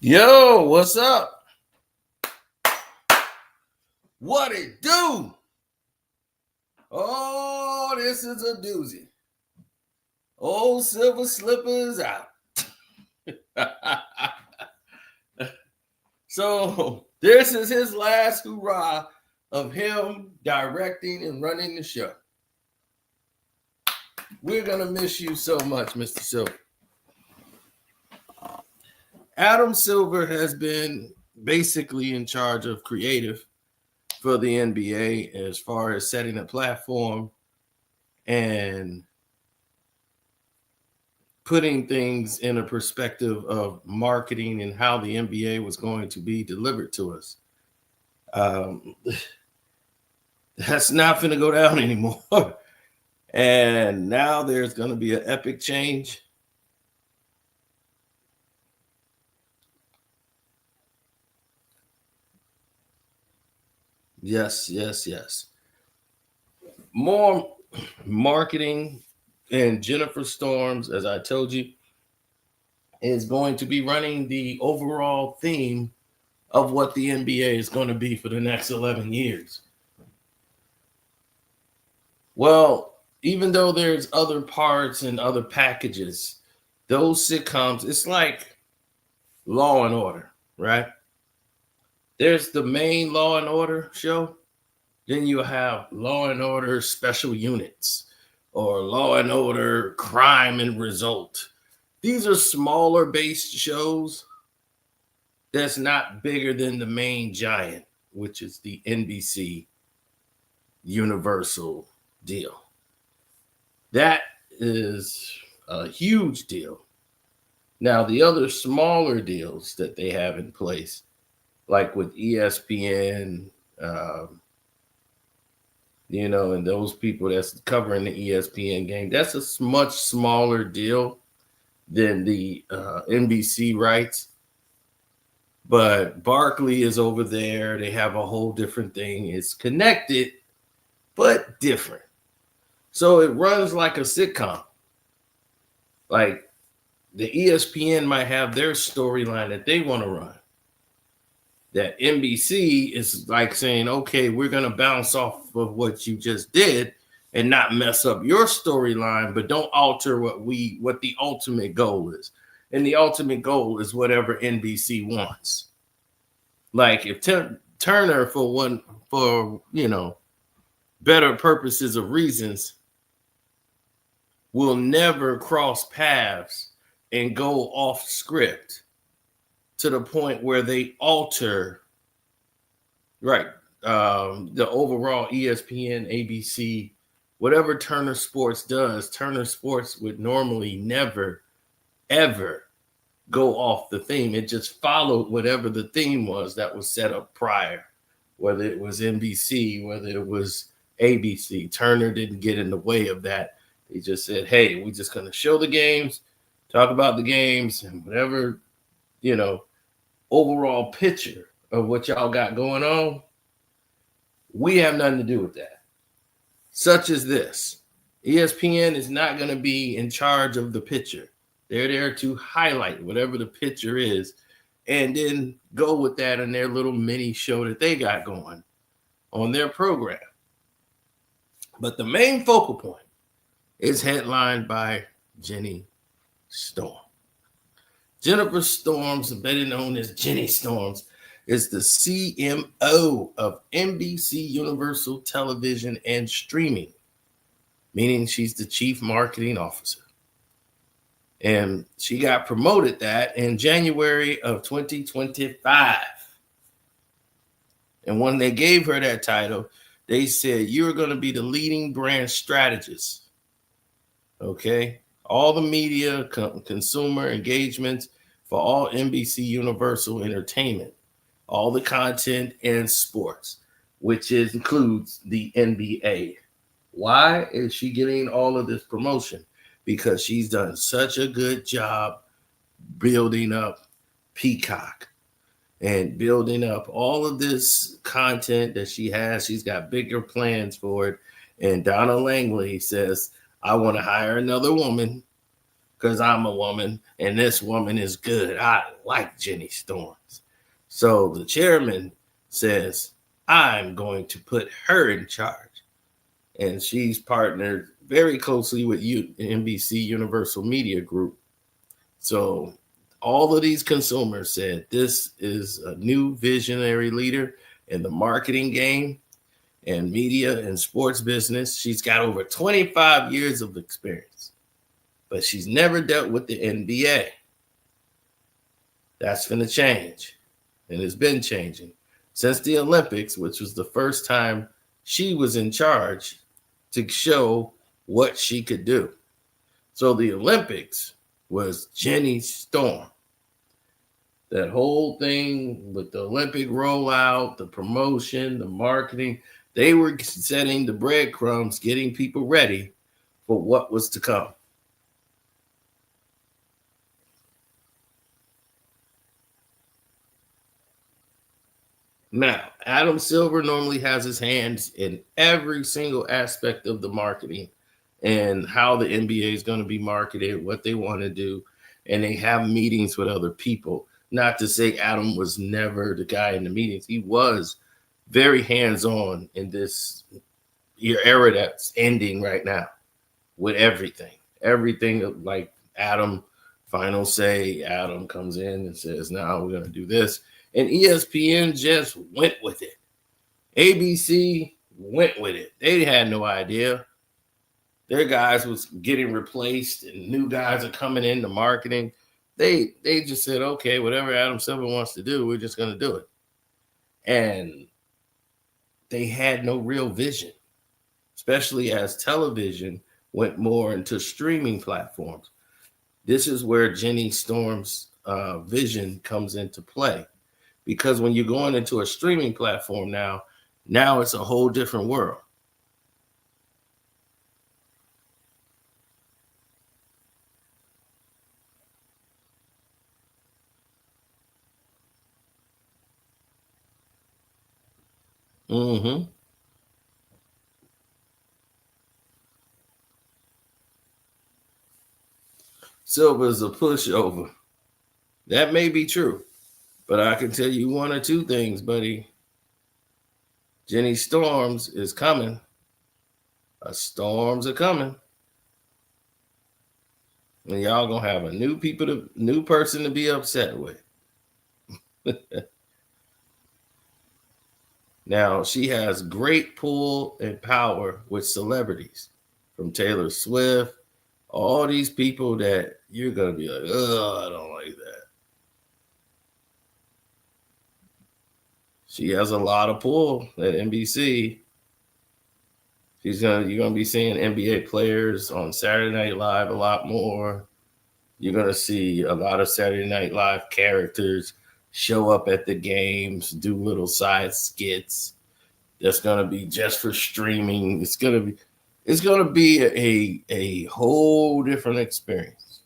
Yo, what's up? What it do? Oh, this is a doozy. Old Silver Slipper's out. So, this is his last hurrah of him directing and running the show. We're going to miss you so much, Mr. Silver. Adam Silver has been basically in charge of creative for the NBA as far as setting a platform and putting things in a perspective of marketing and how the NBA was going to be delivered to us. That's not going to go down anymore. And now there's going to be an epic change. Yes. More marketing, and Jennifer Storms, as I told you, is going to be running the overall theme of what the NBA is going to be for the next 11 years. Well, even though there's other parts and other packages, those sitcoms, it's like Law and Order, right? There's the main Law and Order show. Then you have Law and Order Special Units or Law and Order Crime and Result. These are smaller based shows that's not bigger than the main giant, which is the NBC Universal deal. That is a huge deal. Now, the other smaller deals that they have in place, like with ESPN, and those people that's covering the ESPN game, that's a much smaller deal than the NBC rights. But Barkley is over there. They have a whole different thing. It's connected, but different. So it runs like a sitcom. Like the ESPN might have their storyline that they want to run. That NBC is like saying, okay, we're going to bounce off of what you just did and not mess up your storyline, but don't alter what the ultimate goal is. And the ultimate goal is whatever NBC wants. Like if Turner, for better purposes of reasons, will never cross paths and go off script to the point where they alter, right, the overall ESPN, ABC, whatever Turner Sports does. Turner Sports would normally never, ever go off the theme. It just followed whatever the theme was that was set up prior, whether it was NBC, whether it was ABC. Turner didn't get in the way of that. They just said, hey, we're just going to show the games, talk about the games, and whatever, overall picture of what y'all got going on, we have nothing to do with that. Such as this. ESPN is not going to be in charge of the picture. They're there to highlight whatever the picture is and then go with that in their little mini show that they got going on their program. But the main focal point is headlined by Jenny Storm. Jennifer Storms, better known as Jenny Storms, is the CMO of NBC Universal Television and Streaming, meaning she's the Chief Marketing Officer. And she got promoted that in January of 2025. And when they gave her that title, they said, you're going to be the leading brand strategist. Okay? All the media, consumer engagements for all NBC Universal Entertainment, all the content and sports, which includes the NBA. Why is she getting all of this promotion? Because she's done such a good job building up Peacock and building up all of this content that she has. She's got bigger plans for it. And Donna Langley says, I want to hire another woman because I'm a woman and this woman is good. I like Jenny Storms. So the chairman says, I'm going to put her in charge. And she's partnered very closely with NBC Universal Media Group. So all of these consumers said this is a new visionary leader in the marketing game and media and sports business. She's got over 25 years of experience, but she's never dealt with the NBA. That's going to change, and it's been changing since the Olympics, which was the first time she was in charge to show what she could do. So the Olympics was Jenny Storm. That whole thing with the Olympic rollout, the promotion, the marketing, they were setting the breadcrumbs, getting people ready for what was to come. Now, Adam Silver normally has his hands in every single aspect of the marketing and how the NBA is going to be marketed, what they want to do, and they have meetings with other people. Not to say Adam was never the guy in the meetings. He was very hands-on in this era that's ending right now with everything. Everything like Adam, final say, Adam comes in and says, now we're going to do this. And ESPN just went with it. ABC went with it. They had no idea. Their guys was getting replaced and new guys are coming into marketing. They just said, okay, whatever Adam Silver wants to do, we're just going to do it. And they had no real vision, especially as television went more into streaming platforms. This is where Jenny Storm's vision comes into play. Because when you're going into a streaming platform now it's a whole different world. Mm-hmm. Silver's a pushover. That may be true, but I can tell you one or two things, buddy. Jenny Storms is coming. Storms are coming. And y'all gonna have a new person to be upset with. Now, she has great pull and power with celebrities, from Taylor Swift, all these people that you're going to be like, oh, I don't like that. She has a lot of pull at NBC. You're going to be seeing NBA players on Saturday Night Live a lot more. You're going to see a lot of Saturday Night Live characters show up at the games, do little side skits. That's going to be just for streaming. It's going to be a whole different experience.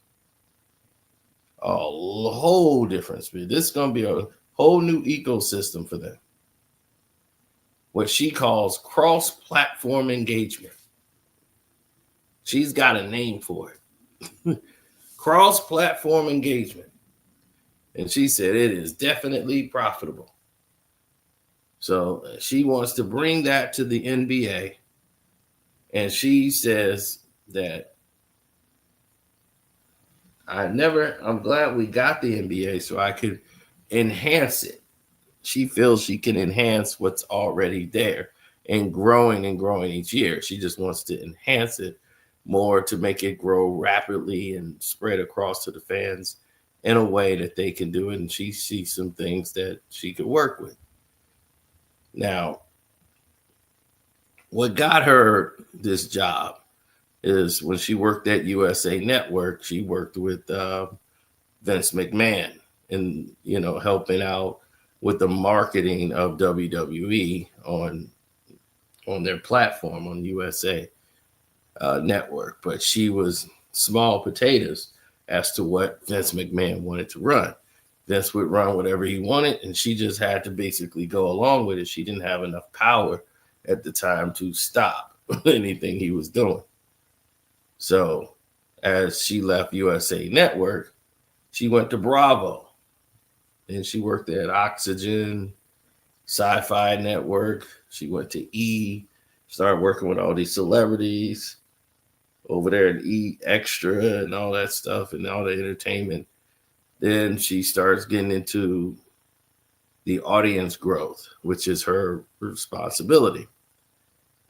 A whole different experience. This is going to be a whole new ecosystem for them. What she calls cross-platform engagement. She's got a name for it. Cross-platform engagement. And she said it is definitely profitable. So she wants to bring that to the NBA. And she says that I'm glad we got the NBA so I could enhance it. She feels she can enhance what's already there and growing each year. She just wants to enhance it more to make it grow rapidly and spread across to the fans in a way that they can do it. And she sees some things that she could work with. Now, what got her this job is when she worked at USA Network, she worked with Vince McMahon and, helping out with the marketing of WWE on their platform on USA Network. But she was small potatoes as to what Vince McMahon wanted to run. Vince would run whatever he wanted, and she just had to basically go along with it. She didn't have enough power at the time to stop anything he was doing. So as she left USA Network, she went to Bravo. And she worked at Oxygen, Sci-Fi Network. She went to E, started working with all these celebrities over there at E Extra and all that stuff and all the entertainment. Then she starts getting into the audience growth, which is her responsibility,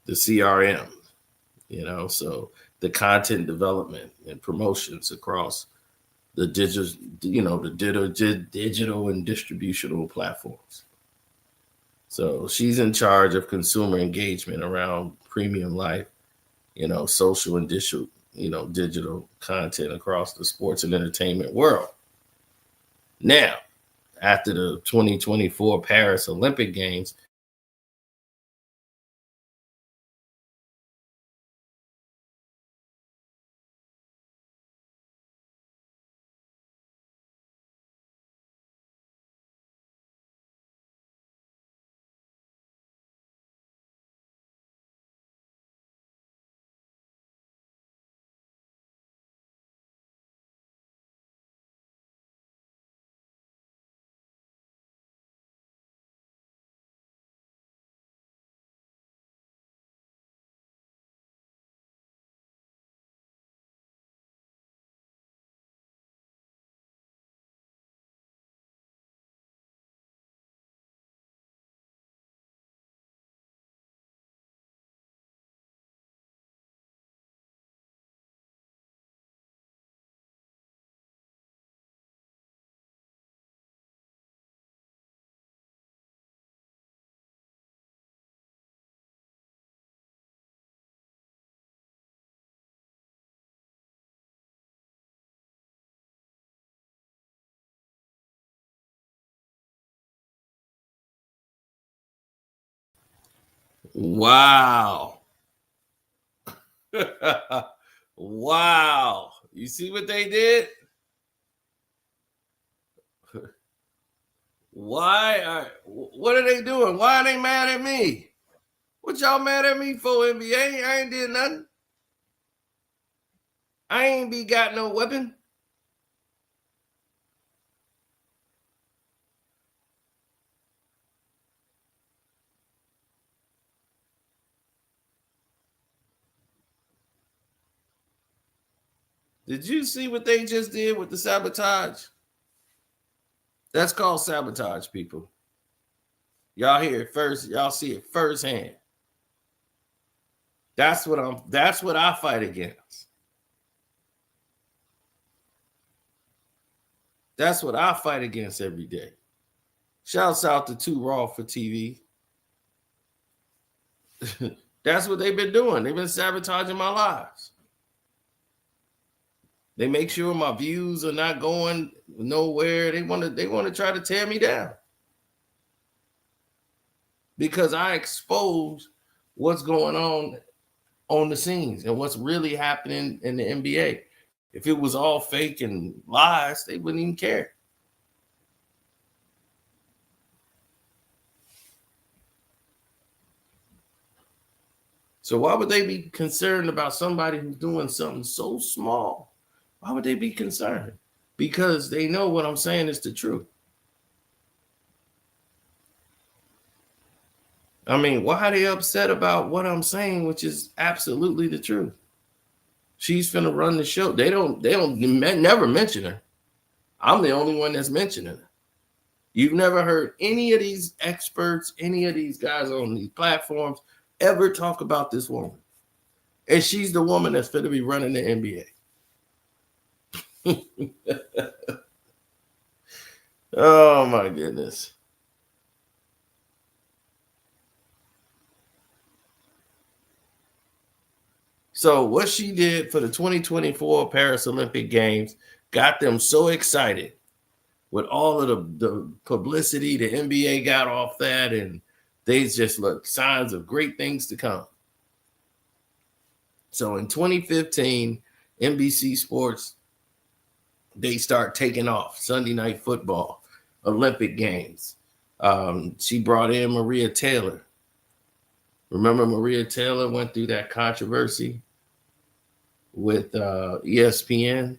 the CRM, so the content development and promotions across the digital and distributional platforms. So she's in charge of consumer engagement around premium life, social and digital content across the sports and entertainment world. Now, after the 2024 Paris Olympic Games, wow. Wow. You see what they did? What are they doing? Why are they mad at me? What y'all mad at me for, NBA? I ain't did nothing. I ain't got no weapon. Did you see what they just did with the sabotage? That's called sabotage, people. Y'all hear it first. Y'all see it firsthand. That's what I fight against. That's what I fight against every day. Shouts out to Too Raw for TV. That's what they've been doing. They've been sabotaging my lives. They make sure my views are not going nowhere. They want to try to tear me down. Because I expose what's going on the scenes and what's really happening in the NBA. If it was all fake and lies, they wouldn't even care. So why would they be concerned about somebody who's doing something so small? Why would they be concerned? Because they know what I'm saying is the truth. I mean, why are they upset about what I'm saying, which is absolutely the truth? She's finna run the show. They don't never mention her. I'm the only one that's mentioning her. You've never heard any of these experts, any of these guys on these platforms ever talk about this woman. And she's the woman that's going to be running the NBA. Oh, my goodness. So what she did for the 2024 Paris Olympic Games got them so excited with all of the publicity the NBA got off that, and they just look signs of great things to come. So in 2015, NBC Sports, they start taking off Sunday Night Football, Olympic Games. She brought in Maria Taylor. Remember Maria Taylor went through that controversy? with ESPN,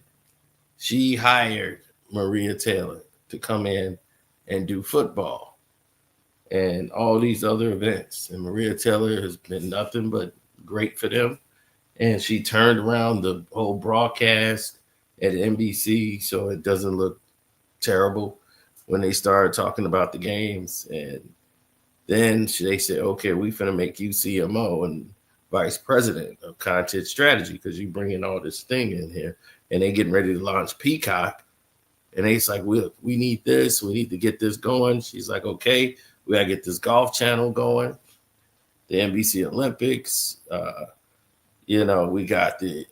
she hired Maria Taylor to come in and do football and all these other events. And Maria Taylor has been nothing but great for them. And she turned around the whole broadcast at NBC so it doesn't look terrible when they started talking about the games. And then they said, okay, we finna make you CMO and vice president of content strategy because you bringing all this thing in here. And they getting ready to launch Peacock. And it's like, we need this. We need to get this going. She's like, okay, we got to get this golf channel going. The NBC Olympics. We got the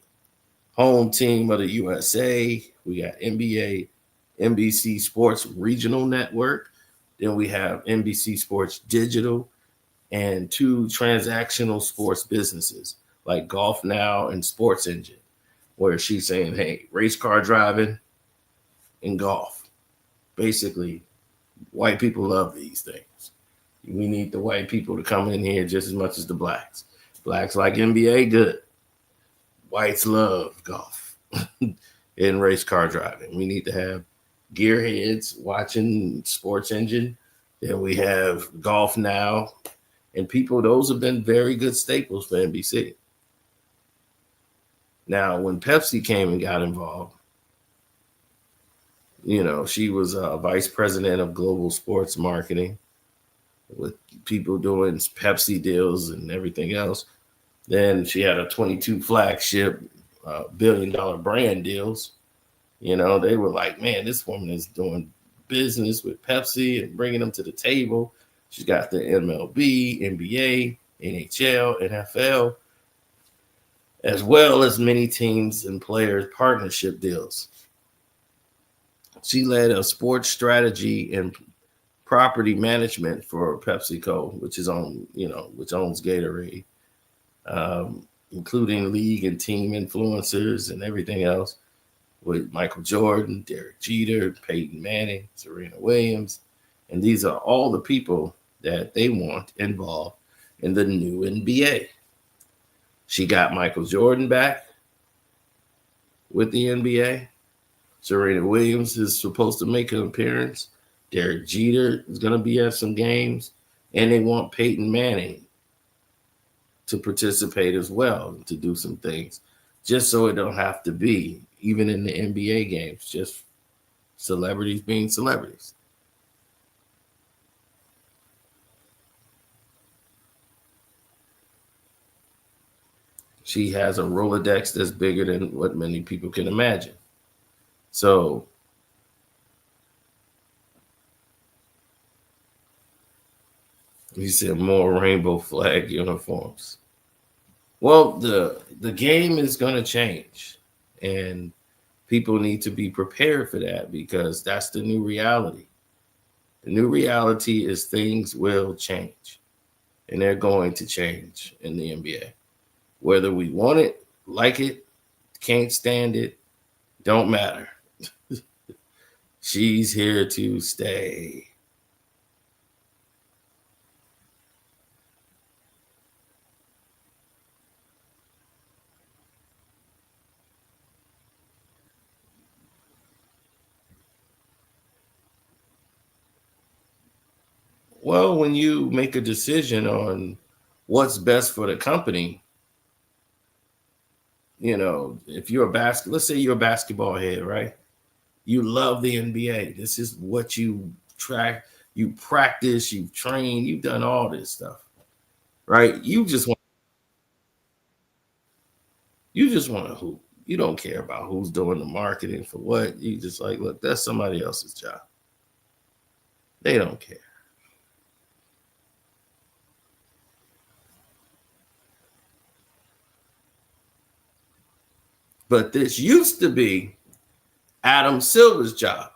home team of the USA. We got NBA, NBC Sports Regional Network. Then we have NBC Sports Digital and two transactional sports businesses like Golf Now and Sports Engine, where she's saying, hey, race car driving and golf. Basically, white people love these things. We need the white people to come in here just as much as the blacks. Blacks like NBA, good. Whites love golf and race car driving. We need to have gearheads watching Sports Engine. Then we have Golf Now. And people, those have been very good staples for NBC. Now, when Pepsi came and got involved, she was vice president of global sports marketing with people doing Pepsi deals and everything else. Then she had a 22 flagship billion-dollar brand deals. They were like, man, this woman is doing business with Pepsi and bringing them to the table. She's got the MLB, NBA, NHL, NFL, as well as many teams and players partnership deals. She led a sports strategy and property management for PepsiCo, which owns Gatorade, including league and team influencers and everything else with Michael Jordan, Derek Jeter, Peyton Manning, Serena Williams. And these are all the people that they want involved in the new NBA. She got Michael Jordan back with the NBA. Serena Williams is supposed to make an appearance. Derek Jeter is going to be at some games. And they want Peyton Manning to participate as well, to do some things, just so it don't have to be, even in the NBA games, just celebrities being celebrities. She has a Rolodex that's bigger than what many people can imagine. So he said more rainbow flag uniforms. Well, the game is going to change, and people need to be prepared for that because that's the new reality. The new reality is things will change, and they're going to change in the NBA. Whether we want it, like it, can't stand it, don't matter. She's here to stay. Well, when you make a decision on what's best for the company, if you're let's say you're a basketball head, right? You love the NBA. This is what you track, you practice, you train, you've done all this stuff, right? You just want to hoop. You don't care about who's doing the marketing for what. You just like, look, that's somebody else's job. They don't care. But this used to be Adam Silver's job.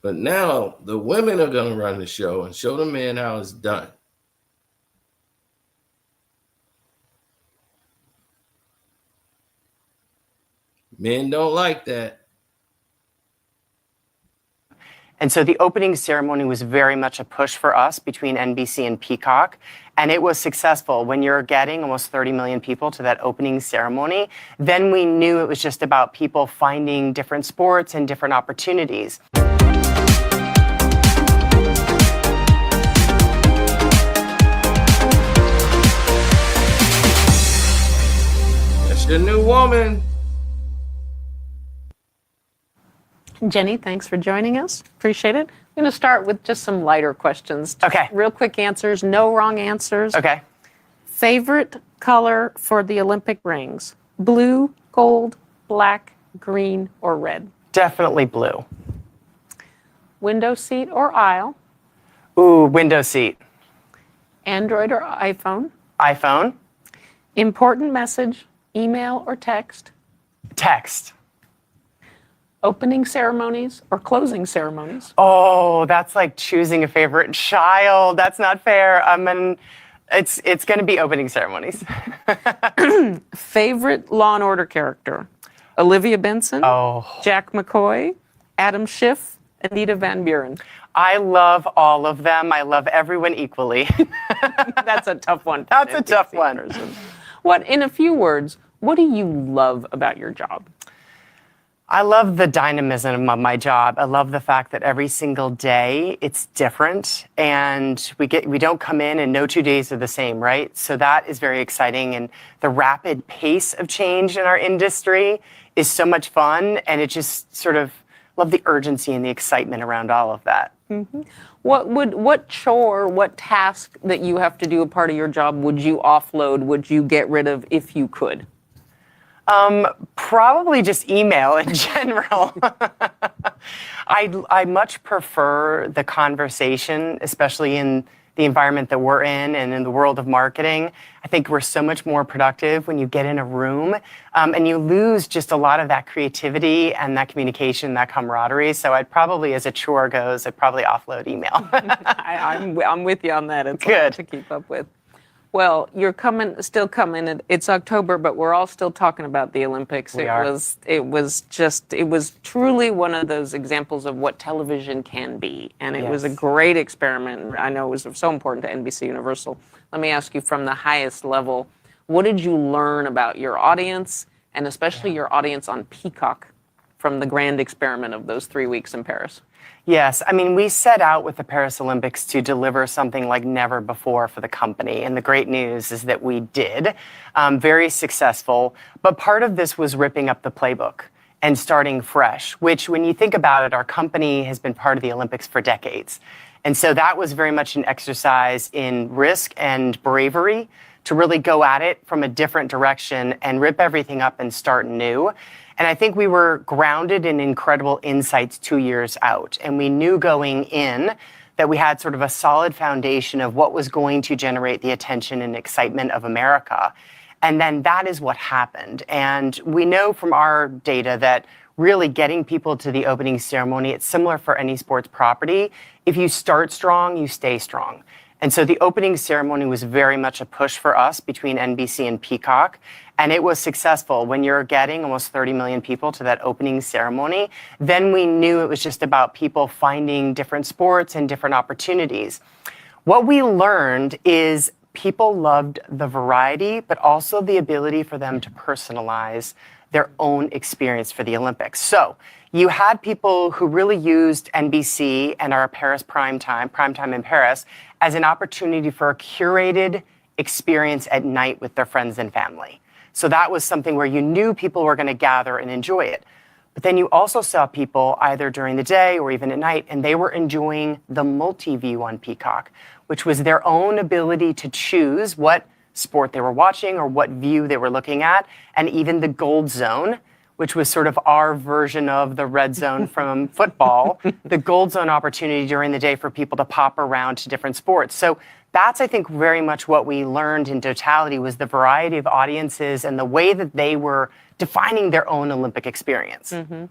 But now the women are going to run the show and show the men how it's done. Men don't like that. And so the opening ceremony was very much a push for us between NBC and Peacock. And it was successful. When you're getting almost 30 million people to that opening ceremony, then we knew it was just about people finding different sports and different opportunities. That's your new woman. Jenny, thanks for joining us. Appreciate it. I'm going to start with just some lighter questions. Okay. Real quick answers, no wrong answers. Okay. Favorite color for the Olympic rings? Blue, gold, black, green, or red? Definitely blue. Window seat or aisle? Ooh, window seat. Android or iPhone? iPhone. Important message, email or text? Text. Opening ceremonies or closing ceremonies? Oh, that's like choosing a favorite child. That's not fair. It's going to be opening ceremonies. Favorite Law and Order character? Olivia Benson, Jack McCoy, Adam Schiff, Anita Van Buren. I love all of them. I love everyone equally. That's a tough one. That's a tough one. What, in a few words, what do you love about your job? I love the dynamism of my job. I love the fact that every single day it's different, and we don't come in and no 2 days are the same, right? So that is very exciting, and the rapid pace of change in our industry is so much fun, and it just sort of love the urgency and the excitement around all of that. Mm-hmm. What chore, what task that you have to do a part of your job would you offload, would you get rid of if you could? Probably just email in general. I much prefer the conversation, especially in the environment that we're in and in the world of marketing. I think we're so much more productive when you get in a room, and you lose just a lot of that creativity and that communication, that camaraderie. So I'd probably, as a chore goes, I'd probably offload email. I'm with you on that. It's good hard to keep up with. Well, you're still coming. It's October, but we're all still talking about the Olympics. We are. It was truly one of those examples of what television can be. And it was a great experiment. I know it was so important to NBC Universal. Let me ask you from the highest level, what did you learn about your audience, and especially your audience on Peacock, from the grand experiment of those 3 weeks in Paris? Yes, I mean, we set out with the Paris Olympics to deliver something like never before for the company. And the great news is that we did. Very successful. But part of this was ripping up the playbook and starting fresh, which when you think about it, our company has been part of the Olympics for decades. And so that was very much an exercise in risk and bravery to really go at it from a different direction and rip everything up and start new. And I think we were grounded in incredible insights 2 years out. And we knew going in that we had sort of a solid foundation of what was going to generate the attention and excitement of America. And then that is what happened. And we know from our data that really getting people to the opening ceremony, it's similar for any sports property. If you start strong, you stay strong. And so the opening ceremony was very much a push for us between NBC and Peacock. And it was successful. When you're getting almost 30 million people to that opening ceremony, then we knew it was just about people finding different sports and different opportunities. What we learned is people loved the variety, but also the ability for them to personalize their own experience for the Olympics. So you had people who really used NBC and our Paris primetime in Paris, as an opportunity for a curated experience at night with their friends and family. So that was something where you knew people were going to gather and enjoy it. But then you also saw people either during the day or even at night, and they were enjoying the multi-view on Peacock, which was their own ability to choose what sport they were watching or what view they were looking at, and even the gold zone, which was sort of our version of the red zone from football, the gold zone opportunity during the day for people to pop around to different sports. So that's, I think, very much what we learned in totality was the variety of audiences and the way that they were defining their own Olympic experience. Mm-hmm.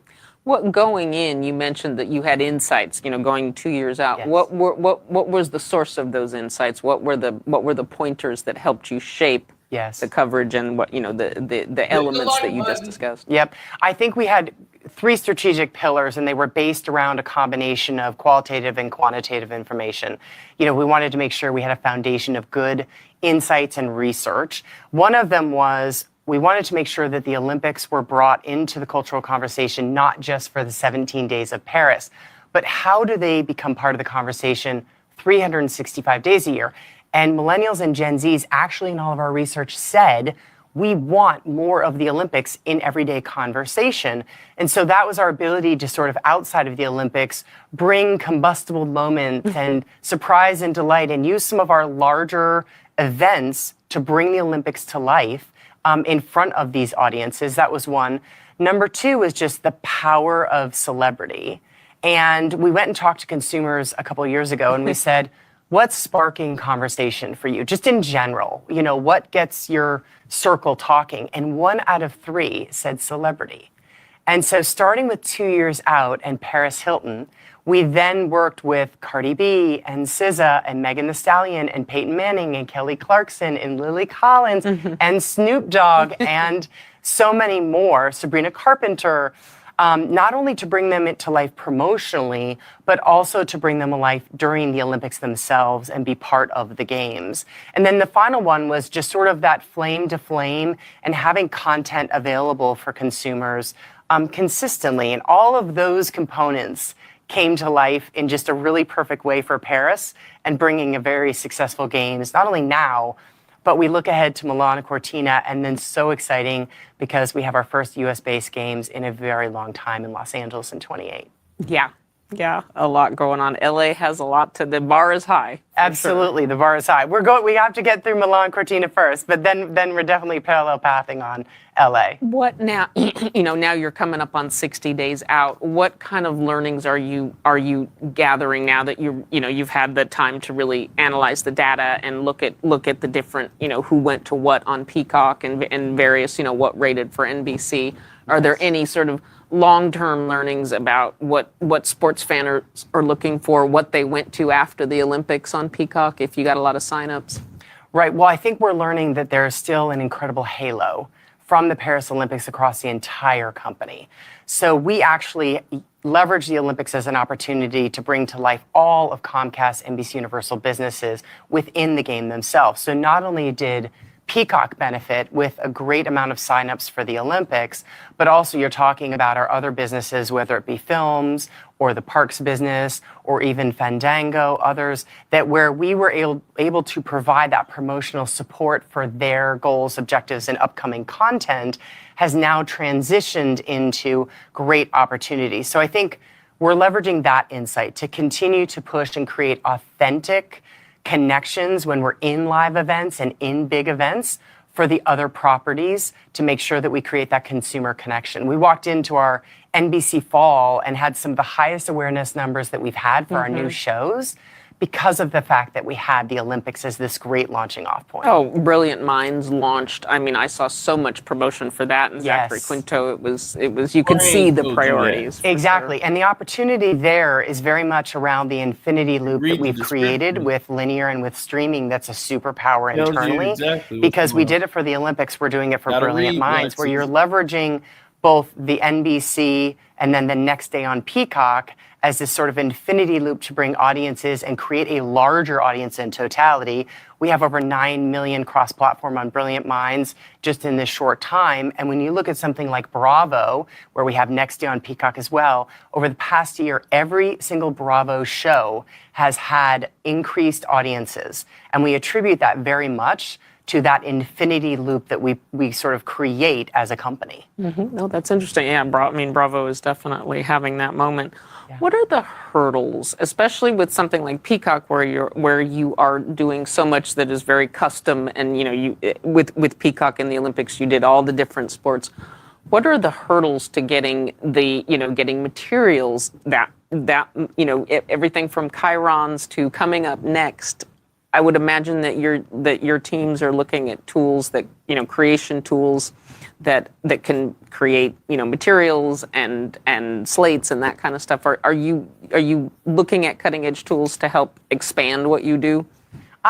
What going in, you mentioned that you had insights, going 2 years out. Yes. What was the source of those insights? What were the pointers that helped you shape the coverage and what the elements that you just discussed? Yep. I think we had 3 strategic pillars, and they were based around a combination of qualitative and quantitative information. We wanted to make sure we had a foundation of good insights and research. One of them was we wanted to make sure that the Olympics were brought into the cultural conversation, not just for the 17 days of Paris, but how do they become part of the conversation 365 days a year? And millennials and Gen Zs actually in all of our research said, we want more of the Olympics in everyday conversation. And so that was our ability to sort of outside of the Olympics, bring combustible moments and surprise and delight and use some of our larger events to bring the Olympics to life in front of these audiences. That was one. Number 2 was just the power of celebrity. And we went and talked to consumers a couple of years ago and we said, what's sparking conversation for you? Just in general, what gets your circle talking? And 1 out of 3 said celebrity. And so starting with 2 years out and Paris Hilton, we then worked with Cardi B and SZA and Megan Thee Stallion and Peyton Manning and Kelly Clarkson and Lily Collins and Snoop Dogg and so many more, Sabrina Carpenter, not only to bring them to life promotionally, but also to bring them alive during the Olympics themselves and be part of the games. And then the final one was just sort of that flame to flame and having content available for consumers consistently. And all of those components came to life in just a really perfect way for Paris and bringing a very successful games, not only now, but we look ahead to Milan Cortina, and then so exciting because we have our first US-based games in a very long time in Los Angeles in 28. Yeah, a lot going on. LA has a lot the bar is high. Absolutely, sure. The bar is high. We have to get through Milan Cortina first, but then we're definitely parallel pathing on LA. What now, now you're coming up on 60 days out. What kind of learnings are you gathering now that you've had the time to really analyze the data and look at the different, who went to what on Peacock and various, what rated for NBC? Are there any sort of long-term learnings about what sports fans are looking for, what they went to after the Olympics on Peacock, if you got a lot of signups? Right. Well, I think we're learning that there's still an incredible halo from the Paris Olympics across the entire company. So we actually leverage the Olympics as an opportunity to bring to life all of Comcast, NBC Universal businesses within the game themselves. So not only did Peacock benefit with a great amount of signups for the Olympics, but also you're talking about our other businesses, whether it be films or the parks business or even Fandango, others, that where we were able to provide that promotional support for their goals, objectives, and upcoming content has now transitioned into great opportunities. So I think we're leveraging that insight to continue to push and create authentic connections when we're in live events and in big events for the other properties to make sure that we create that consumer connection. We walked into our NBC Fall and had some of the highest awareness numbers that we've had for our new shows because of the fact that we had the Olympics as this great launching off point. Oh, Brilliant Minds launched. I mean, I saw so much promotion for that, and Zachary Quinto, it was. You could see the priorities. Exactly, and the opportunity there is very much around the infinity loop that we've created with linear and with streaming. That's a superpower internally, because we did it for the Olympics. We're doing it for Brilliant Minds, where you're leveraging both the NBC and then the next day on Peacock as this sort of infinity loop to bring audiences and create a larger audience in totality. We have over 9 million cross-platform on Brilliant Minds just in this short time. And when you look at something like Bravo, where we have next day on Peacock as well, over the past year, every single Bravo show has had increased audiences. And we attribute that very much to that infinity loop that we sort of create as a company. No, that's interesting. Yeah, Bravo is definitely having that moment. Yeah. What are the hurdles, especially with something like Peacock, where you are doing so much that is very custom, and with Peacock in the Olympics, you did all the different sports. What are the hurdles to getting getting materials that everything from chyrons to coming up next? I would imagine that your teams are looking at tools that creation tools that can create materials and slates and that kind of stuff. Are you looking at cutting edge tools to help expand what you do?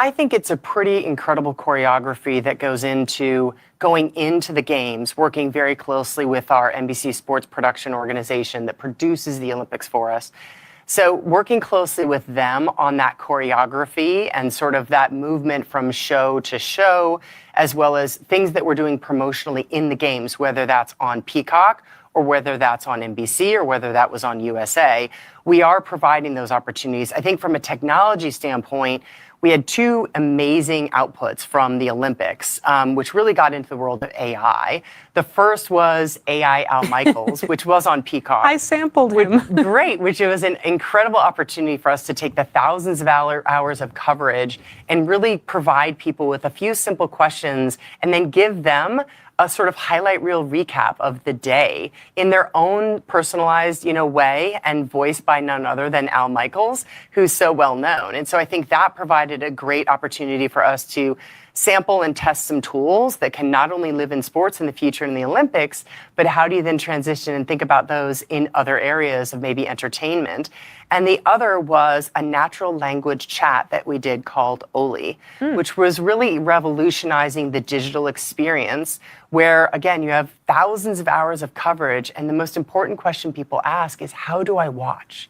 I think it's a pretty incredible choreography that goes into going into the games, working very closely with our NBC Sports production organization that produces the Olympics for us. So working closely with them on that choreography and sort of that movement from show to show, as well as things that we're doing promotionally in the games, whether that's on Peacock or whether that's on NBC or whether that was on USA, we are providing those opportunities. I think from a technology standpoint, we had two amazing outputs from the Olympics, which really got into the world of AI. The first was AI Al Michaels, which was on Peacock. I sampled him. Great, which was an incredible opportunity for us to take the thousands of hours of coverage and really provide people with a few simple questions and then give them a sort of highlight reel recap of the day in their own personalized, way and voiced by none other than Al Michaels, who's so well known. And so I think that provided a great opportunity for us to sample and test some tools that can not only live in sports in the future in the Olympics, but how do you then transition and think about those in other areas of maybe entertainment? And the other was a natural language chat that we did called Oli, which was really revolutionizing the digital experience where, again, you have thousands of hours of coverage. And the most important question people ask is, how do I watch?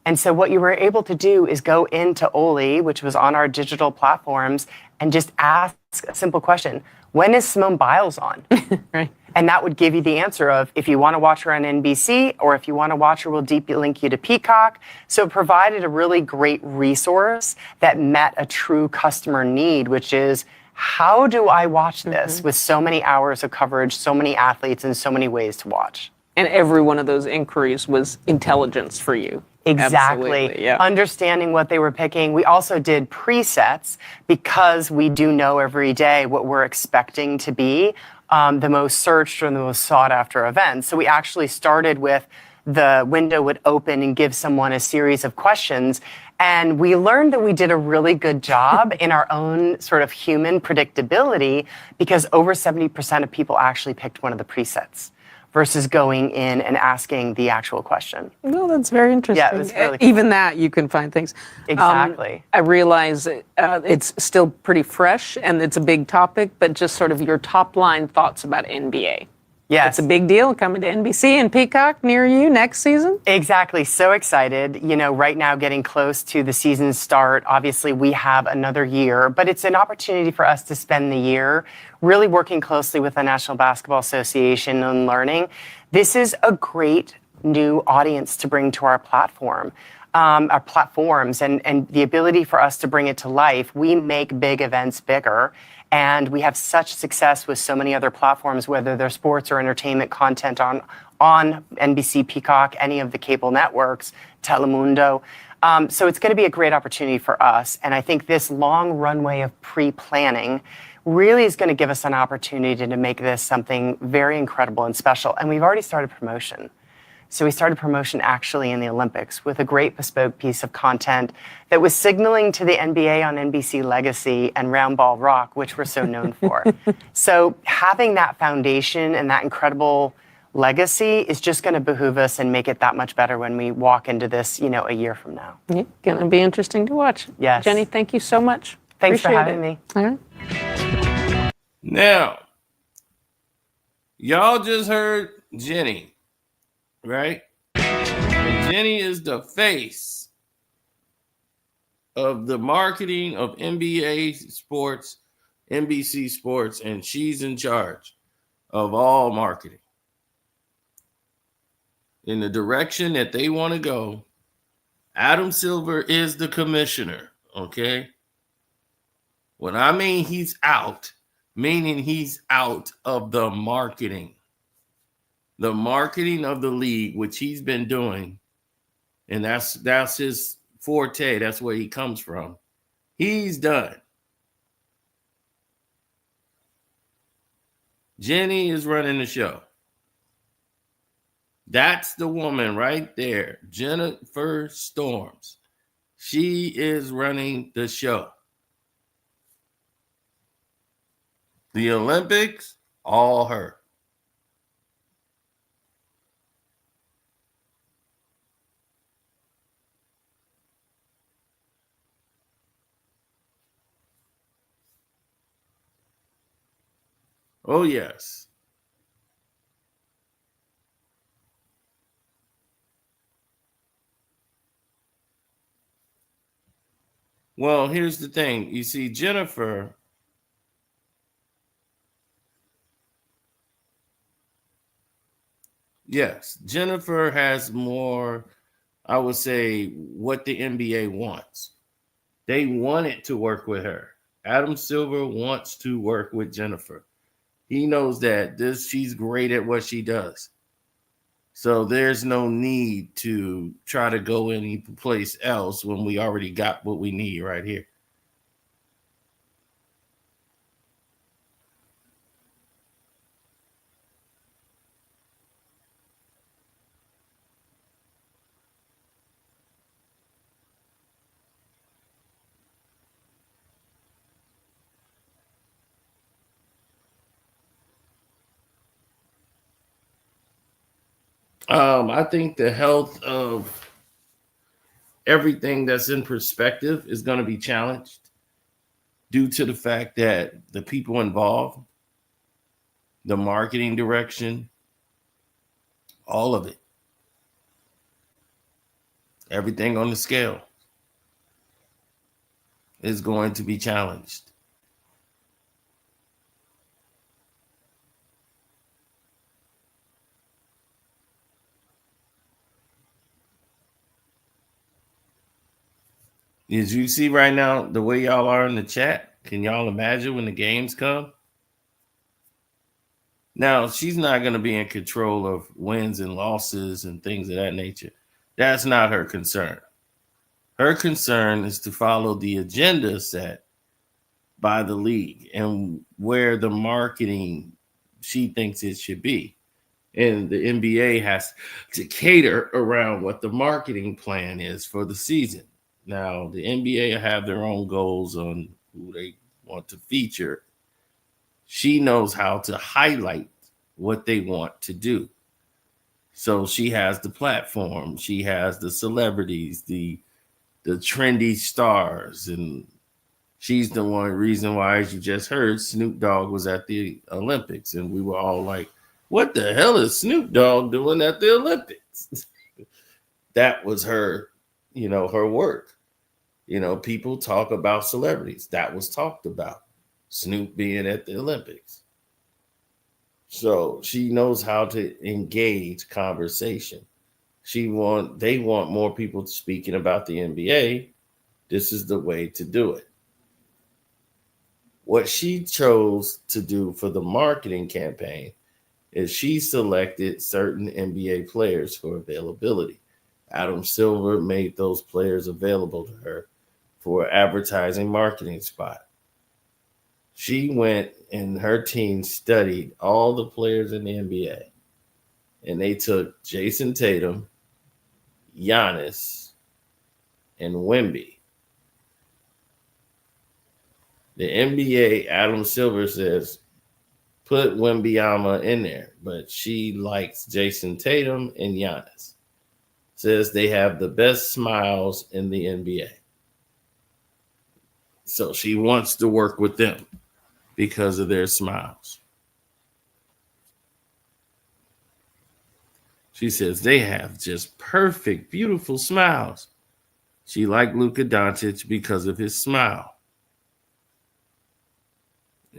And so what you were able to do is go into Oli, which was on our digital platforms, and just ask a simple question. When is Simone Biles on? Right. And that would give you the answer of if you want to watch her on NBC or if you want to watch her, we'll deep link you to Peacock. So it provided a really great resource that met a true customer need, which is how do I watch this with so many hours of coverage, so many athletes, and so many ways to watch? And every one of those inquiries was intelligence for you. Exactly. Absolutely, yeah. Understanding what they were picking. We also did presets because we do know every day what we're expecting to be the most searched or the most sought after events. So we actually started with the window would open and give someone a series of questions. And we learned that we did a really good job in our own sort of human predictability because over 70% of people actually picked one of the presets versus going in and asking the actual question. Well, that's very interesting. Yeah, it was really cool. Even that, you can find things. Exactly. I realize it's still pretty fresh and it's a big topic, but just sort of your top line thoughts about NBA. Yes. It's a big deal coming to NBC and Peacock near you next season. Exactly. So excited. Right now getting close to the season start. Obviously, we have another year, but it's an opportunity for us to spend the year really working closely with the National Basketball Association and learning. This is a great new audience to bring to our platform. Our platforms and the ability for us to bring it to life. We make big events bigger. And we have such success with so many other platforms, whether they're sports or entertainment content on NBC, Peacock, any of the cable networks, Telemundo. So it's going to be a great opportunity for us. And I think this long runway of pre-planning really is going to give us an opportunity to make this something very incredible and special. And we've already started promotion. So we started promotion actually in the Olympics with a great bespoke piece of content that was signaling to the NBA on NBC Legacy and Round Ball Rock, which we're so known for. So having that foundation and that incredible legacy is just going to behoove us and make it that much better when we walk into this, a year from now. Yeah, going to be interesting to watch. Yes. Jenny, thank you so much. Thanks for Appreciate having me. All right. Now, y'all just heard Jenny, right? And Jenny is the face of the marketing of NBA Sports, NBC Sports, and she's in charge of all marketing. In the direction that they want to go, Adam Silver is the commissioner, okay? When I mean he's out, meaning he's out of the marketing of the league, which he's been doing, and that's his forte. That's where he comes from. He's done. Jenny is running the show. That's the woman right there, Jennifer Storms. She is running the show. The Olympics, all her. Oh, yes. Well, here's the thing. You see, Jennifer, yes, Jennifer has more, I would say, what the NBA wants. They wanted to work with her. Adam Silver wants to work with Jennifer. He knows that she's great at what she does. So there's no need to try to go any place else when we already got what we need right here. I think the health of everything that's in perspective is going to be challenged due to the fact that the people involved, the marketing direction, all of it, everything on the scale is going to be challenged. As you see right now, the way y'all are in the chat, can y'all imagine when the games come? Now, she's not going to be in control of wins and losses and things of that nature. That's not her concern. Her concern is to follow the agenda set by the league and where the marketing she thinks it should be. And the NBA has to cater around what the marketing plan is for the season. Now, the NBA have their own goals on who they want to feature. She knows how to highlight what they want to do. So she has the platform, she has the celebrities, the trendy stars, and she's the one reason why, as you just heard, Snoop Dogg was at the Olympics, and we were all like, what the hell is Snoop Dogg doing at the Olympics? That was her, her work. People talk about celebrities. That was talked about. Snoop being at the Olympics. So she knows how to engage conversation. They want more people speaking about the NBA. This is the way to do it. What she chose to do for the marketing campaign is she selected certain NBA players for availability. Adam Silver made those players available to her for advertising marketing spot. She went and her team studied all the players in the NBA, and they took Jason Tatum, Giannis, and Wemby. The NBA, Adam Silver says, put Wembyama in there, but she likes Jason Tatum and Giannis. Says they have the best smiles in the NBA. So she wants to work with them because of their smiles. She says they have just perfect, beautiful smiles. She liked Luka Doncic because of his smile.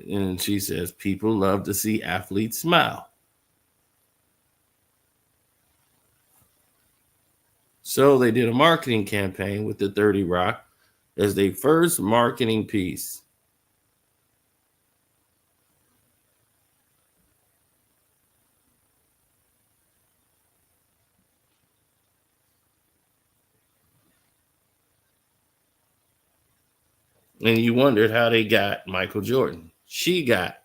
And she says people love to see athletes smile. So they did a marketing campaign with the 30 Rock as their first marketing piece. And you wondered how they got Michael Jordan. She got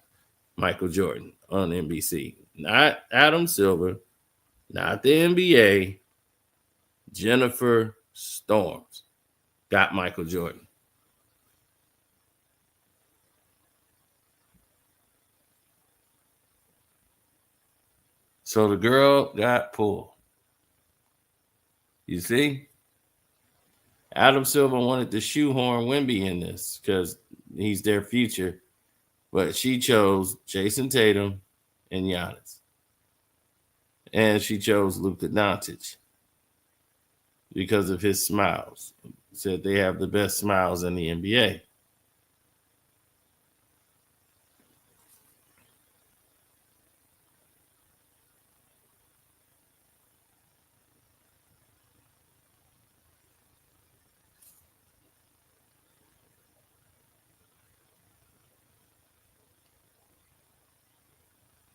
Michael Jordan on NBC. Not Adam Silver, not the NBA. Jennifer Storms got Michael Jordan. So the girl got pulled. You see? Adam Silver wanted to shoehorn Wemby in this because he's their future. But she chose Jason Tatum and Giannis. And she chose Luka Doncic because of his smiles. Said they have the best smiles in the NBA.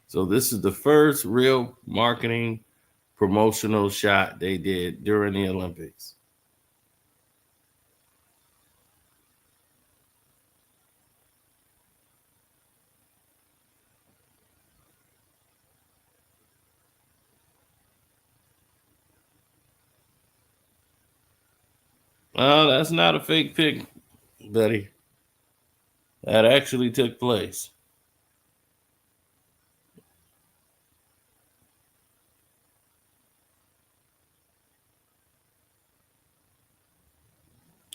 So this is the first real marketing promotional shot they did during the Olympics. Oh, that's not a fake pic, buddy. That actually took place.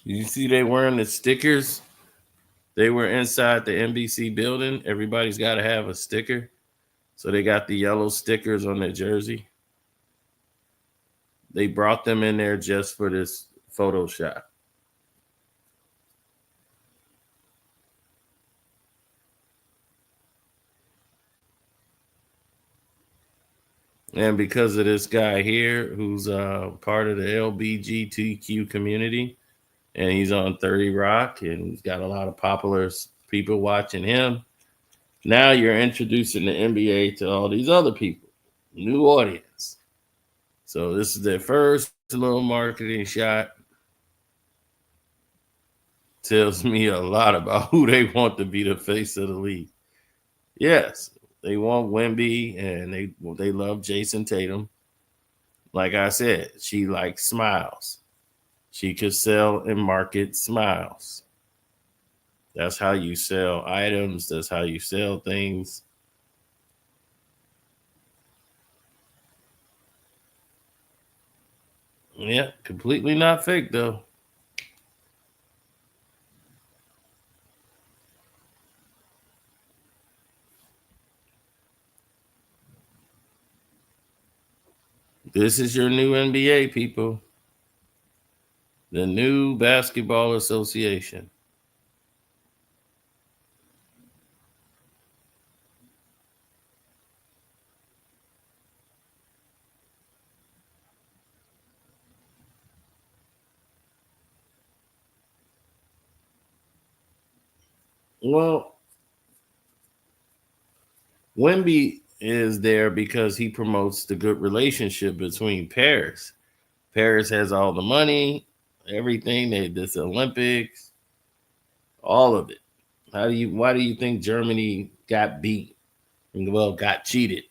You see they wearing the stickers? They were inside the NBC building. Everybody's got to have a sticker. So they got the yellow stickers on their jersey. They brought them in there just for this photo shot. And because of this guy here, who's part of the LBGTQ community, and he's on 30 Rock, and he's got a lot of popular people watching him. Now you're introducing the NBA to all these other people, new audience. So this is their first little marketing shot. Tells me a lot about who they want to be the face of the league. Yes, they want Wemby, and they love Jason Tatum. Like I said, she likes smiles. She could sell and market smiles. That's how you sell items. That's how you sell things. Yeah, completely not fake, though. This is your new NBA, people. The new Basketball Association. Well, Wemby is there because he promotes the good relationship between Paris. Paris has all the money, everything. This Olympics, all of it. Why do you think Germany got beat? Well, got cheated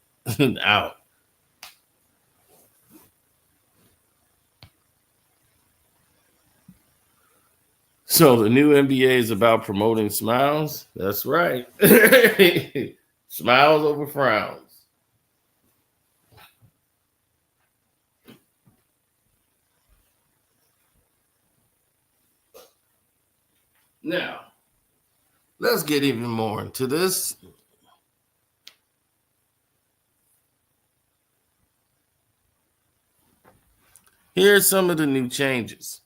out. So the new NBA is about promoting smiles. That's right. Smiles over frowns. Now, let's get even more into this. Here's some of the new changes.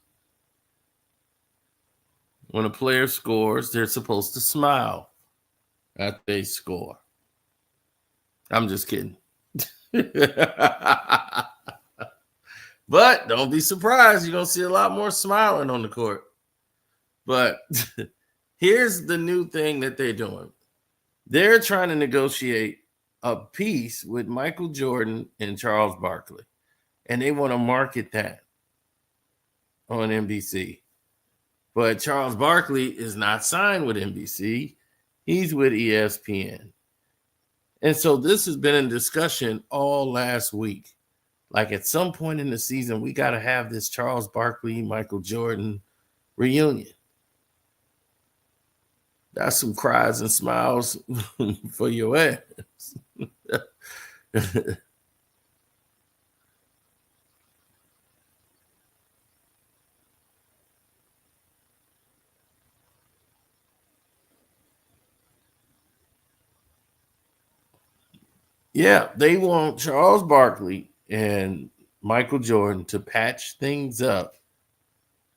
When a player scores, they're supposed to smile after they score. I'm just kidding. But don't be surprised. You're going to see a lot more smiling on the court. But here's the new thing that they're doing. They're trying to negotiate a piece with Michael Jordan and Charles Barkley. And they want to market that on NBC. But Charles Barkley is not signed with NBC. He's with ESPN. And so this has been in discussion all last week. Like at some point in the season, we got to have this Charles Barkley, Michael Jordan reunion. That's some cries and smiles for your ass. Yeah, they want Charles Barkley and Michael Jordan to patch things up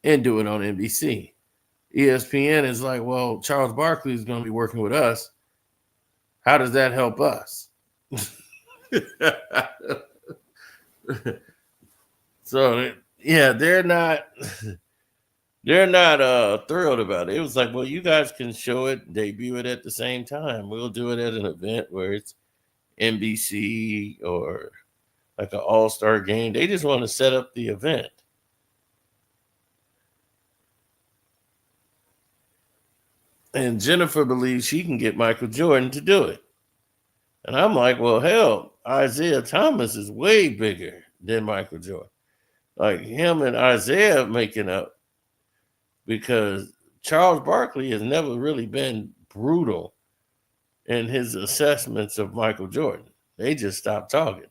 and do it on NBC. ESPN is like, well, Charles Barkley is going to be working with us. How does that help us? So yeah, they're not thrilled about it. It was like, well, you guys can show it, debut it at the same time. We'll do it at an event where it's NBC or like an all-star game. They just want to set up the event. And Jennifer believes she can get Michael Jordan to do it. And I'm like, well, hell, Isaiah Thomas is way bigger than Michael Jordan. Like him and Isaiah making up, because Charles Barkley has never really been brutal in his assessments of Michael Jordan. They just stopped talking.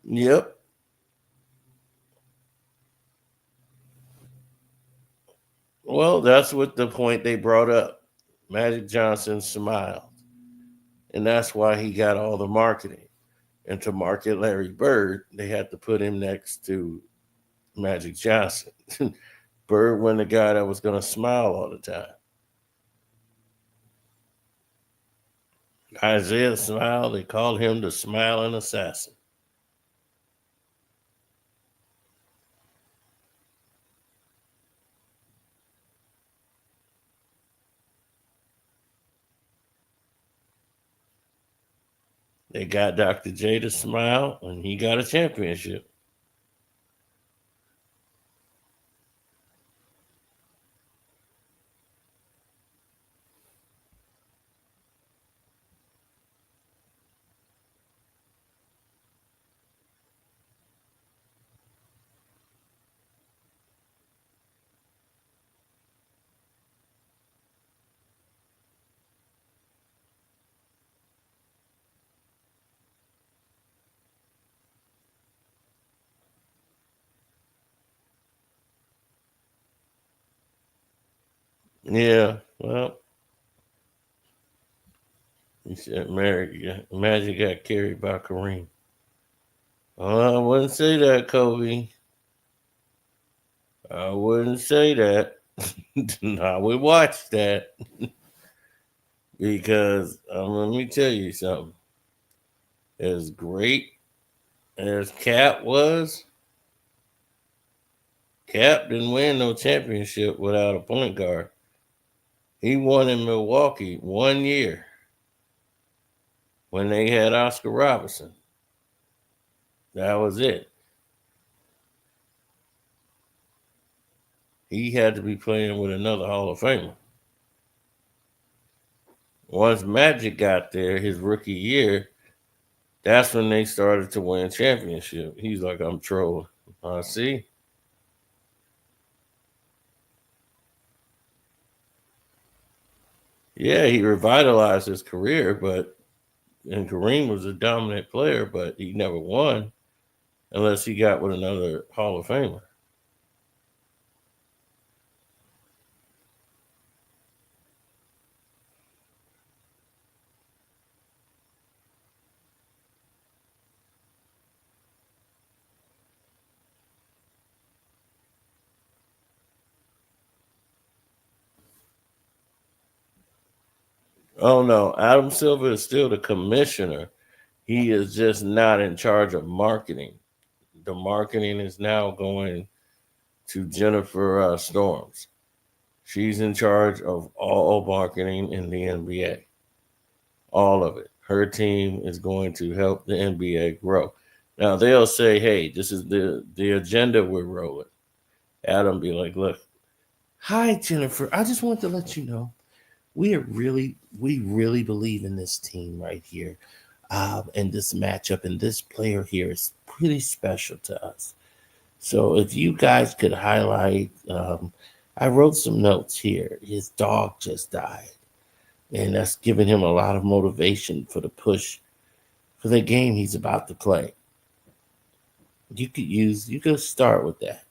Yep. Well, that's what the point they brought up. Magic Johnson smiled. And that's why he got all the marketing. And to market Larry Bird, they had to put him next to Magic Johnson. Bird wasn't the guy that was going to smile all the time. Isaiah smiled. They called him the smiling assassin. They got Dr. J to smile, and he got a championship. Yeah, well, he said Magic got carried by Kareem. I wouldn't say that, Kobe. I wouldn't say that. I would watch that. Because let me tell you something. As great as Cap was, Cap didn't win no championship without a point guard. He won in Milwaukee 1 year when they had Oscar Robertson. That was it. He had to be playing with another Hall of Famer. Once Magic got there, his rookie year, that's when they started to win championship. He's like, I'm trolling. I see. Yeah, he revitalized his career, and Kareem was a dominant player, but he never won unless he got with another Hall of Famer. Oh no, Adam Silver is still the commissioner. He is just not in charge of marketing. The marketing is now going to Jennifer Storms. She's in charge of all marketing in the NBA. All of it. Her team is going to help the NBA grow. Now they'll say, hey, this is the agenda we're rolling. Adam be like, look, hi Jennifer. I just want to let you know we really believe in this team right here. And this matchup and this player here is pretty special to us. So if you guys could highlight I wrote some notes here. His dog just died. And that's giving him a lot of motivation for the push for the game he's about to play. You could start with that.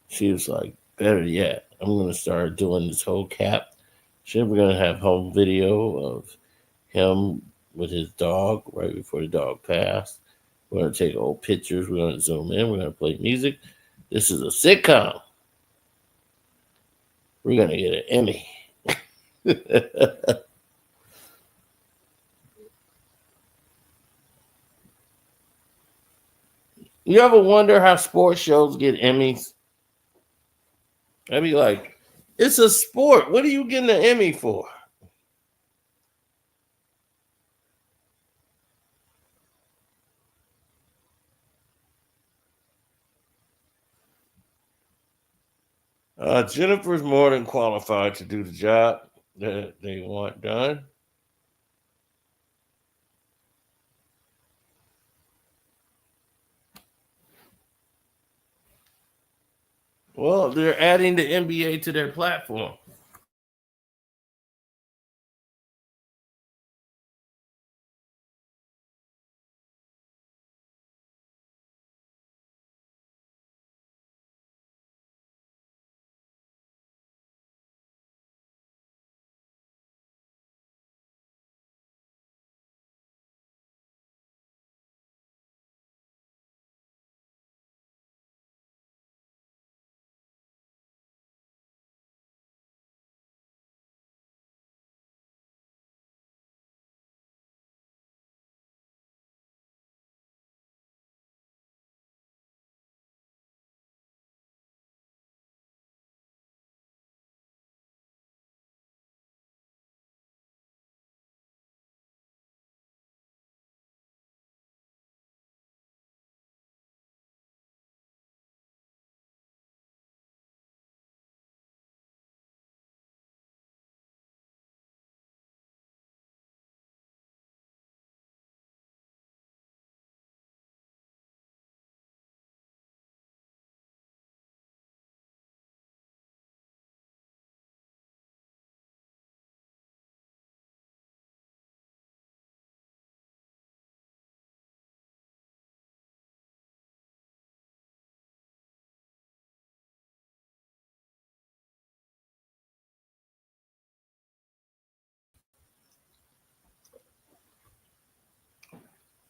She was like, better yet, I'm going to start doing this whole cap shit. We're going to have home video of him with his dog right before the dog passed. We're going to take old pictures. We're going to zoom in. We're going to play music. This is a sitcom. We're going to get an Emmy. You ever wonder how sports shows get Emmys? I'd be like, it's a sport. What are you getting an Emmy for? Jennifer's more than qualified to do the job that they want done. Well, they're adding the NBA to their platform.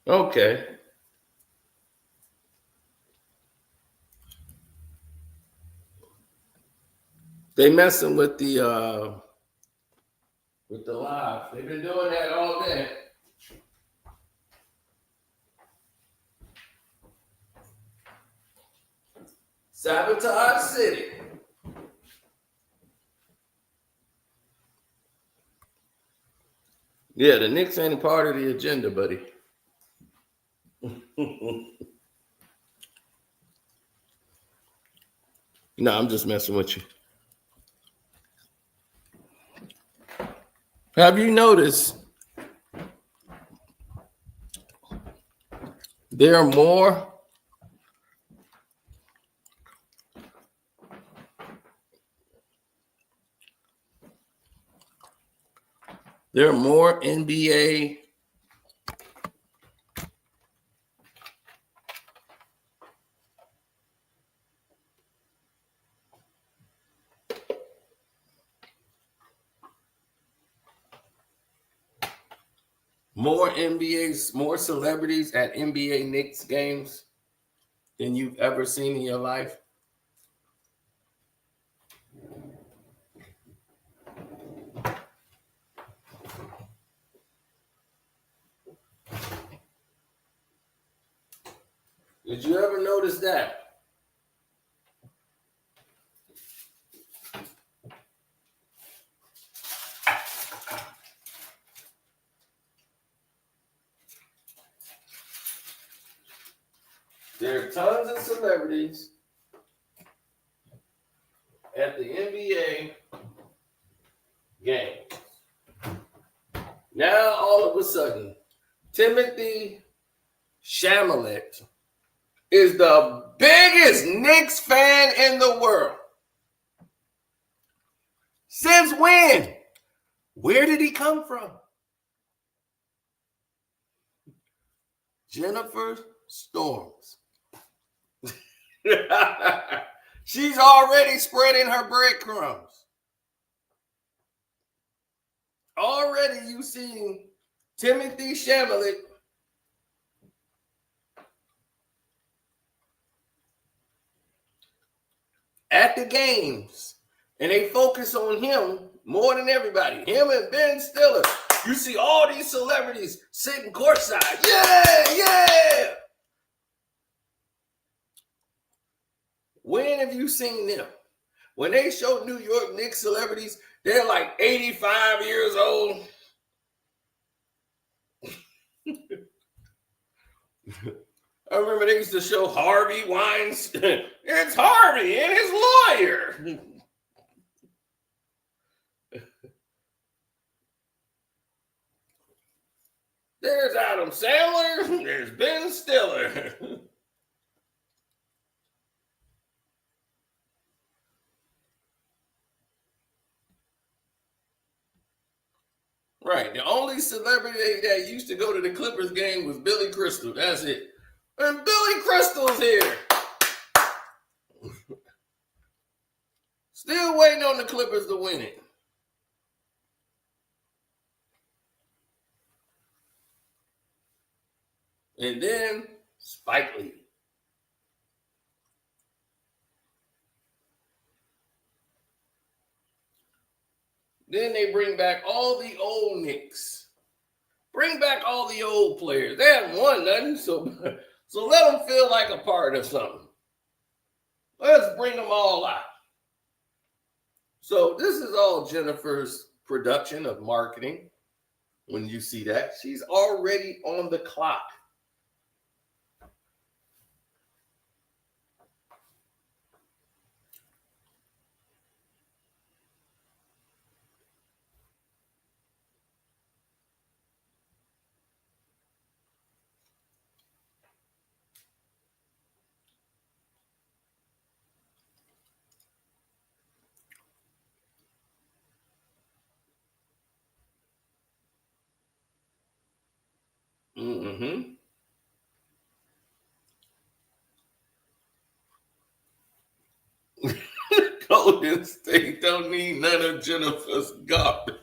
Okay. They messing with the live. They've been doing that all day. Sabotage City. Yeah, the Knicks ain't a part of the agenda, buddy. No, I'm just messing with you. Have you noticed there are more NBA more celebrities at NBA Knicks games than you've ever seen in your life? Did you ever notice that? There are tons of celebrities at the NBA game. Now, all of a sudden, Timothy Chalamet is the biggest Knicks fan in the world. Since when? Where did he come from? Jennifer Storms. She's already spreading her breadcrumbs. Already you seen Timothy Chalamet at the games, and they focus on him more than everybody. Him and Ben Stiller. You see all these celebrities sitting courtside. Yeah. When have you seen them? When they show New York Knicks celebrities, they're like 85 years old. I remember they used to show Harvey Weinstein. It's Harvey and his lawyer. There's Adam Sandler. There's Ben Stiller. Right. The only celebrity that used to go to the Clippers game was Billy Crystal. That's it. And Billy Crystal's here. Still waiting on the Clippers to win it. And then Spike Lee. Then they bring back all the old Knicks. Bring back all the old players. They haven't won nothing, so let them feel like a part of something. Let's bring them all out. So this is all Jennifer's production of marketing. When you see that, she's already on the clock. Mm-hmm. Golden State don't need none of Jennifer's garbage.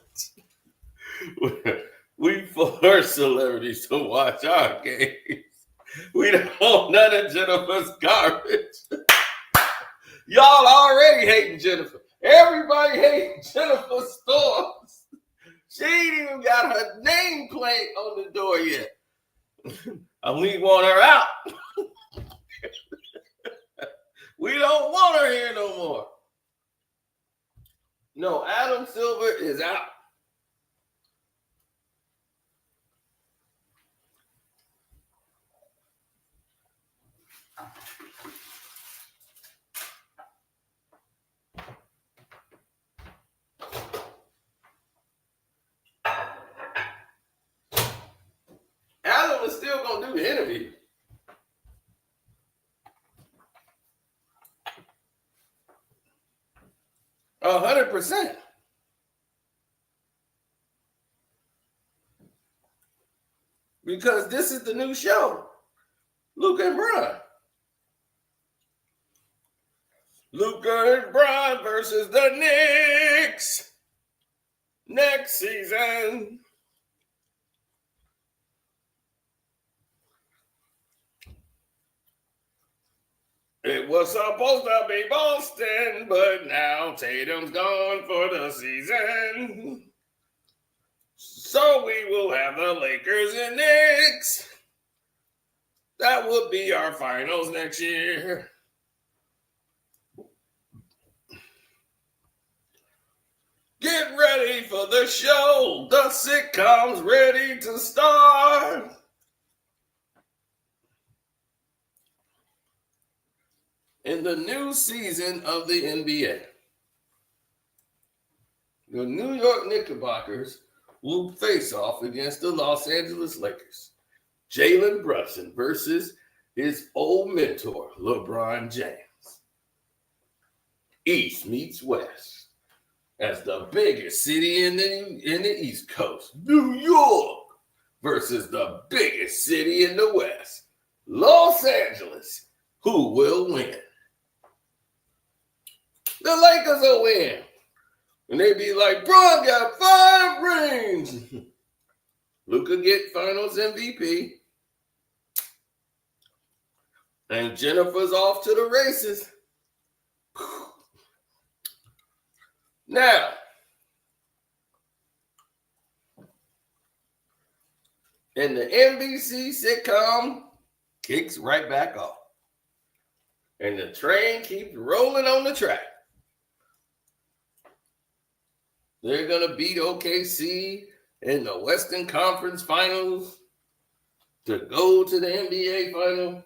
We force celebrities to watch our games. We don't want none of Jennifer's garbage. Y'all already hating Jennifer. Everybody hating Jennifer Storms. She ain't even got her nameplate on the door yet. And we want her out. We don't want her here no more. No, Adam Silver is out. Adam is still going to do the interview. A 100%. Because this is the new show. Luke and Brian. Luka and Brian versus the Knicks. Next season. It was supposed to be Boston, but now Tatum's gone for the season. So we will have the Lakers and Knicks. That would be our finals next year. Get ready for the show. The sitcom's ready to start. In the new season of the NBA, the New York Knickerbockers will face off against the Los Angeles Lakers. Jalen Brunson versus his old mentor, LeBron James. East meets West. as the biggest city in the East Coast, New York, versus the biggest city in the West, Los Angeles. Who will win? The Lakers will win. And they be like, bro, got 5 rings. Luka get finals MVP. And Jennifer's off to the races. Now, and the NBC sitcom kicks right back off. And the train keeps rolling on the track. They're going to beat OKC in the Western Conference Finals to go to the NBA Final.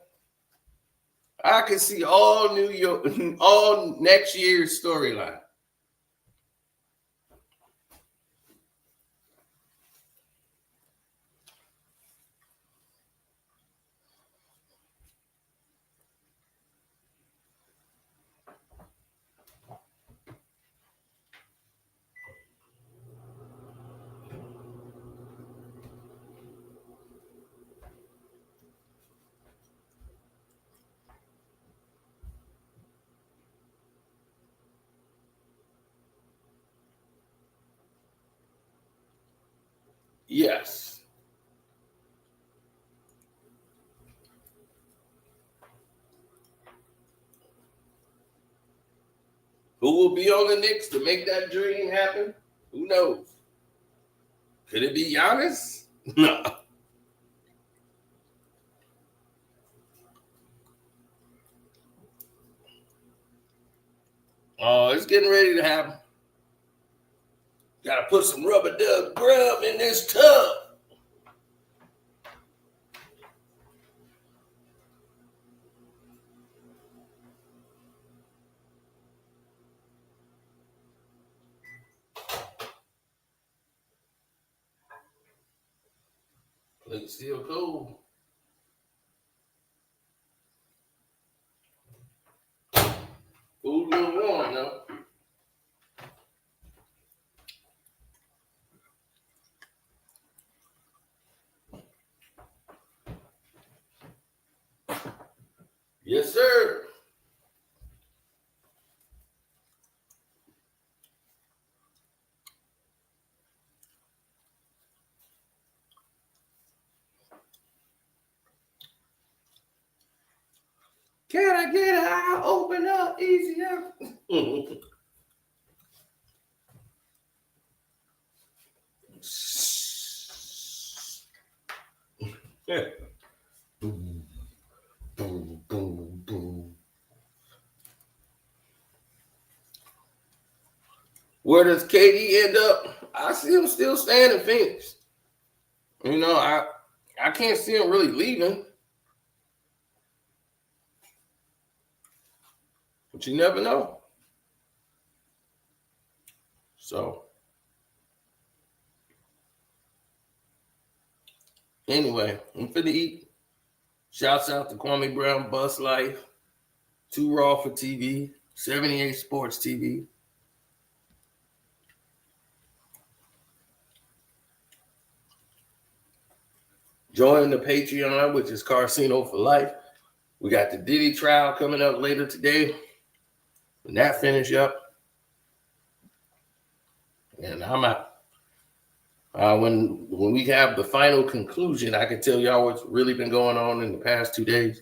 I can see all New York, all next year's storyline. Yes. Who will be on the Knicks to make that dream happen? Who knows? Could it be Giannis? No. Oh, it's getting ready to happen. Got to put some rubber duck grub in this tub. It's still cold. Food a little warm though. Yes, sir. Can I get an eye open up easier? Boom, boom, boom, boom. Where does KD end up? I see him still staying in Phoenix. You know, I can't see him really leaving. But you never know. So, anyway, I'm finna eat. Shouts out to Kwame Brown, Bus Life, Too Raw for TV, 78 Sports TV. Join the Patreon, which is Carcino for Life. We got the Diddy trial coming up later today. When that finish up, and I'm out. When we have the final conclusion, I can tell y'all what's really been going on in the past 2 days.